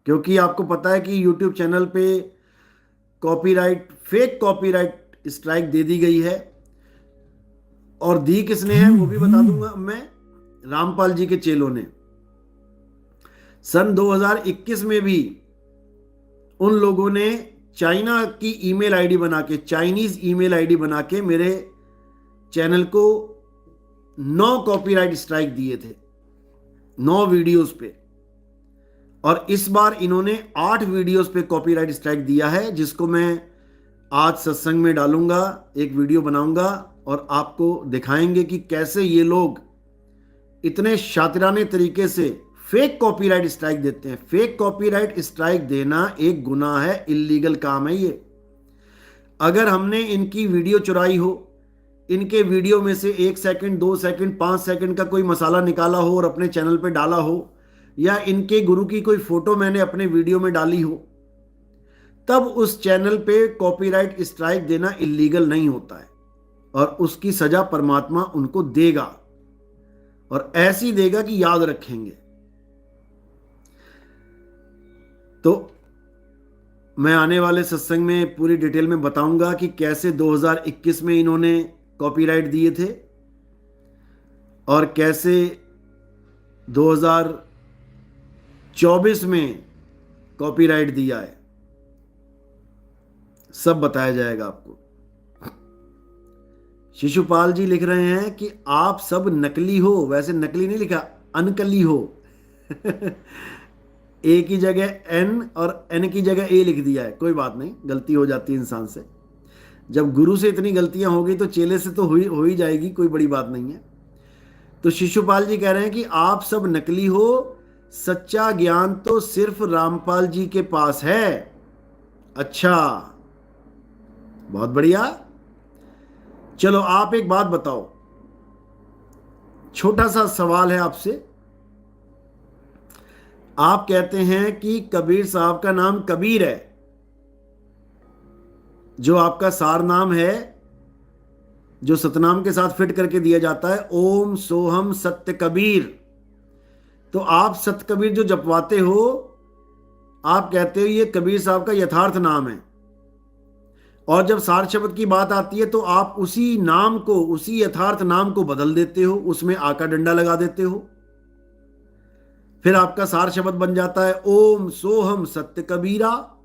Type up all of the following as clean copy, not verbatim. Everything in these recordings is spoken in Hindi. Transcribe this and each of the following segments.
क्योंकि आपको पता है कि यूट्यूब चैनल पे कॉपीराइट, फेक कॉपीराइट स्ट्राइक दे दी गई है। और दी किसने है वो भी बता दूंगा मैं। रामपाल जी के चेलों ने सन 2021 में भी उन लोगों ने चाइना की ईमेल आईडी बना के, चाइनीज ईमेल आईडी बना के मेरे चैनल को 9 कॉपीराइट स्ट्राइक दिए थे, 9 वीडियोस पे। और इस बार इन्होंने 8 वीडियोस पे कॉपीराइट स्ट्राइक दिया है, जिसको मैं आज सत्संग में डालूंगा, एक वीडियो बनाऊंगा और आपको दिखाएंगे कि कैसे ये लोग इतने शातिराने तरीके से फेक कॉपीराइट स्ट्राइक देते हैं। फेक कॉपीराइट स्ट्राइक देना एक गुनाह है, इल्लीगल काम है ये। अगर हमने इनकी वीडियो चुराई हो, इनके वीडियो में से 1 सेकंड, 2 सेकंड, 5 सेकंड का कोई मसाला निकाला हो और अपने चैनल पे डाला हो, या इनके गुरु की कोई फोटो मैंने अपने वीडियो में डाली हो, तब उस चैनल पे कॉपीराइट स्ट्राइक देना इल्लीगल नहीं होता है और उसकी सजा परमात्मा उनको देगा, और ऐसी देगा कि याद रखेंगे। तो मैं आने वाले सत्संग में पूरी डिटेल में बताऊंगा कि कैसे 2021 में इन्होंने कॉपीराइट दिए थे और कैसे 2024 में कॉपीराइट दिया है, सब बताया जाएगा आपको। शिशुपाल जी लिख रहे हैं कि आप सब नकली हो। वैसे नकली नहीं लिखा, अनकली हो। ए की जगह एन और एन की जगह ए लिख दिया है। कोई बात नहीं, गलती हो जाती है इंसान से। जब गुरु से इतनी गलतियां हो गई तो चेले से तो हो ही जाएगी, कोई बड़ी बात नहीं है। तो शिशुपाल जी कह रहे हैं कि आप सब नकली हो, सच्चा ज्ञान तो सिर्फ रामपाल जी के पास है। अच्छा, बहुत बढ़िया। चलो आप एक बात बताओ, छोटा सा सवाल है आपसे। आप कहते हैं कि कबीर साहब का नाम कबीर है, जो आपका सार नाम है, जो सतनाम के साथ फिट करके दिया जाता है, ओम सोहम सत्य कबीर। तो आप सत्य कबीर जो जपवाते हो, आप कहते हो ये कबीर साहब का यथार्थ नाम है। और जब सार शब्द की बात आती है तो आप उसी नाम को, उसी यथार्थ नाम को बदल देते हो, उसमें आका डंडा लगा देते हो। फिर आपका सार शब्द बन जाता है ओम सोहम सत्य कबीरा।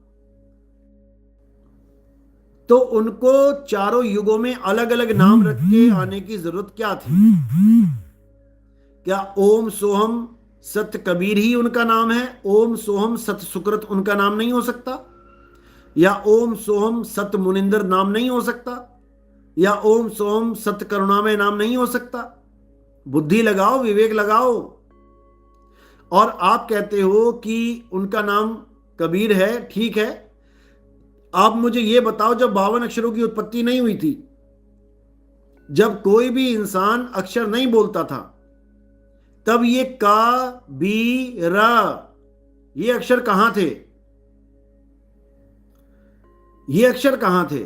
तो उनको चारों युगों में अलग अलग नाम रख के आने की जरूरत क्या थी? क्या ओम सोहम सत्य कबीर ही उनका नाम है? ओम सोहम सत्य सुकृत उनका नाम नहीं हो सकता? या ओम सोहम सत्य मुनिंदर नाम नहीं हो सकता? या ओम सोहम सत्य करुणामय नाम नहीं हो सकता? बुद्धि लगाओ, विवेक लगाओ। और आप कहते हो कि उनका नाम कबीर है, ठीक है। आप मुझे यह बताओ, जब 52 अक्षरों की उत्पत्ति नहीं हुई थी, जब कोई भी इंसान अक्षर नहीं बोलता था, तब ये का बी रा, ये अक्षर कहां थे? ये अक्षर कहां थे?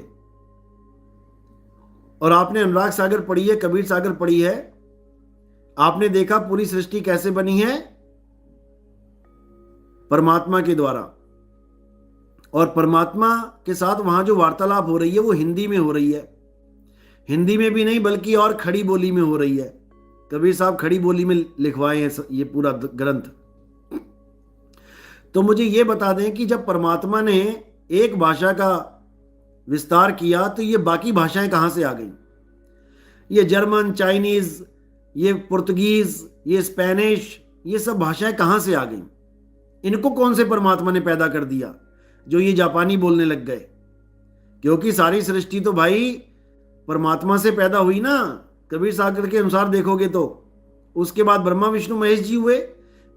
और आपने अनुराग सागर पढ़ी है, कबीर सागर पढ़ी है, आपने देखा पूरी सृष्टि कैसे बनी है? परमात्मा के द्वारा। और परमात्मा के साथ वहां जो वार्तालाप हो रही है वो हिंदी में हो रही है। हिंदी में भी नहीं बल्कि और खड़ी बोली में हो रही है। कबीर साहब खड़ी बोली में लिखवाए हैं ये पूरा ग्रंथ। तो मुझे ये बता दें कि जब परमात्मा ने एक भाषा का विस्तार किया तो ये बाकी भाषाएं कहां से आ गई? ये जर्मन, चाइनीज, ये पुर्तगीज, ये स्पेनिश, ये सब भाषाएं कहां से आ गई? इनको कौन से परमात्मा ने पैदा कर दिया जो ये जापानी बोलने लग गए? क्योंकि सारी सृष्टि तो भाई परमात्मा से पैदा हुई ना। कबीर सागर के अनुसार देखोगे तो उसके बाद ब्रह्मा विष्णु महेश जी हुए।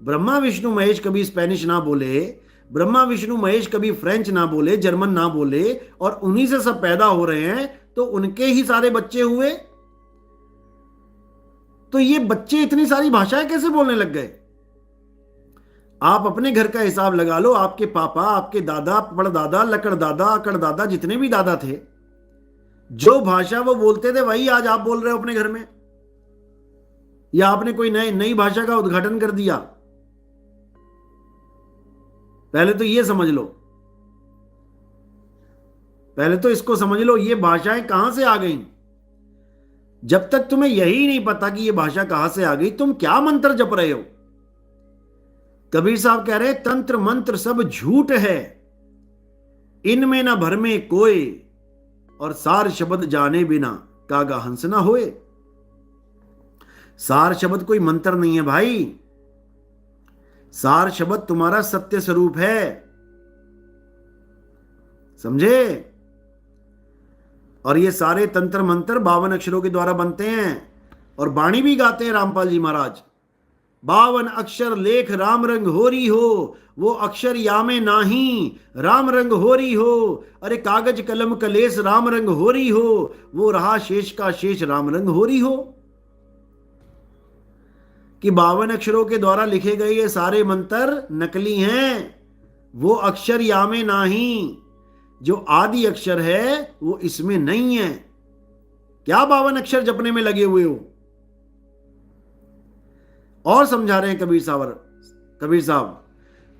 ब्रह्मा विष्णु महेश कभी स्पेनिश ना बोले, ब्रह्मा विष्णु महेश कभी फ्रेंच ना बोले, जर्मन ना बोले, और उन्हीं से सब पैदा हो रहे हैं, तो उनके ही सारे बच्चे हुए। तो ये बच्चे इतनी सारी भाषाएं कैसे बोलने लग गए? आप अपने घर का हिसाब लगा लो। आपके पापा, आपके दादा, परदादा, लकड़दादा, अकड़दादा, जितने भी दादा थे, जो भाषा वो बोलते थे वही आज आप बोल रहे हो अपने घर में। या आपने कोई नई भाषा का उद्घाटन कर दिया? पहले तो ये समझ लो, पहले तो इसको समझ लो, ये भाषाएं कहां से आ गई। जब तक तुम्हें यही नहीं पता कि ये भाषा कहां से आ गई, तुम क्या मंत्र जप रहे हो। कबीर साहब कह रहे तंत्र मंत्र सब झूठ है, इनमें ना भर में कोई, और सार शब्द जाने बिना कागा हंस ना होए। सार शब्द कोई मंत्र नहीं है भाई, सार शब्द तुम्हारा सत्य स्वरूप है, समझे। और ये सारे तंत्र मंत्र 52 अक्षरों के द्वारा बनते हैं, और बाणी भी गाते हैं रामपाल जी महाराज। 52 अक्षर लेख राम रंग होरी हो, वो अक्षर यामे नाही राम रंग होरी हो। अरे कागज कलम कलेस राम रंग होरी हो, वो रहा शेष का शेष राम रंग होरी हो। कि 52 अक्षरों के द्वारा लिखे गए ये सारे मंत्र नकली हैं, वो अक्षर यामे नाही, जो आदि अक्षर है वो इसमें नहीं है। क्या 52 अक्षर जपने में लगे हुए हो। और समझा रहे हैं कबीर साहब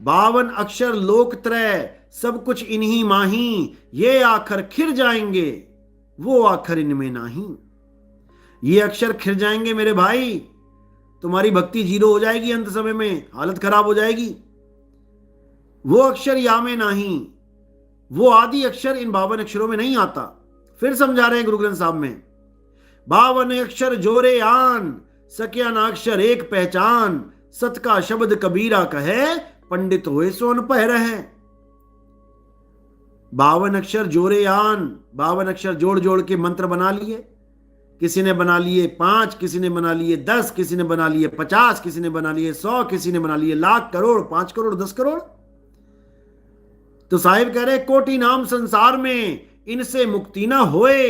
52 अक्षर लोकत्रय सब कुछ इन्हीं माही, ये आखर खिर जाएंगे वो आखर इनमें नाही। ये अक्षर खिर जाएंगे मेरे भाई, तुम्हारी भक्ति जीरो हो जाएगी, अंत समय में हालत खराब हो जाएगी। वो अक्षर यामे नाही, वो आदि अक्षर इन 52 अक्षरों में नहीं आता। फिर समझा रहे हैं गुरु ग्रंथ साहब में 52 अक्षर जोरे आन, सक्या ना अक्षर एक पहचान, सत का शब्द कबीरा कहे, पंडित होए सो अनपढ़ रहे। 52 अक्षर जोरे आन, 52 अक्षर जोड़ जोड़ के मंत्र बना लिए। किसी ने बना लिए 5, किसी ने बना लिए 10, किसी ने बना लिए 50, किसी ने बना लिए 100, किसी ने बना लिए लाख, करोड़, 5 करोड़, 10 करोड़। तो साहिब कह रहे कोटि नाम संसार में, इनसे मुक्ति ना होए।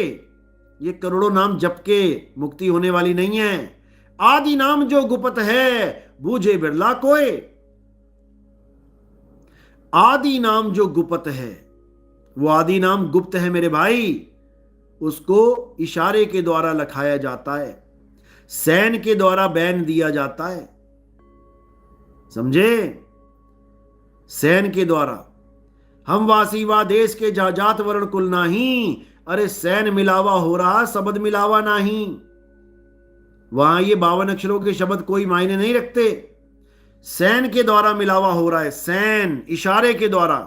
ये करोड़ों नाम जप के मुक्ति होने वाली नहीं है। आदि नाम जो गुप्त है, बूझे बिरला कोय। आदि नाम जो गुप्त है, वो आदि नाम गुप्त है मेरे भाई, उसको इशारे के द्वारा लखाया जाता है, सैन के द्वारा बैन दिया जाता है, समझे। सैन के द्वारा हम वासी वा देश के जात वर्ण कुल नाही, अरे सैन मिलावा हो रहा, शब्द मिलावा नहीं। वहां ये 52 अक्षरों के शब्द कोई मायने नहीं रखते, सैन के द्वारा मिलावा हो रहा है, सैन इशारे के द्वारा।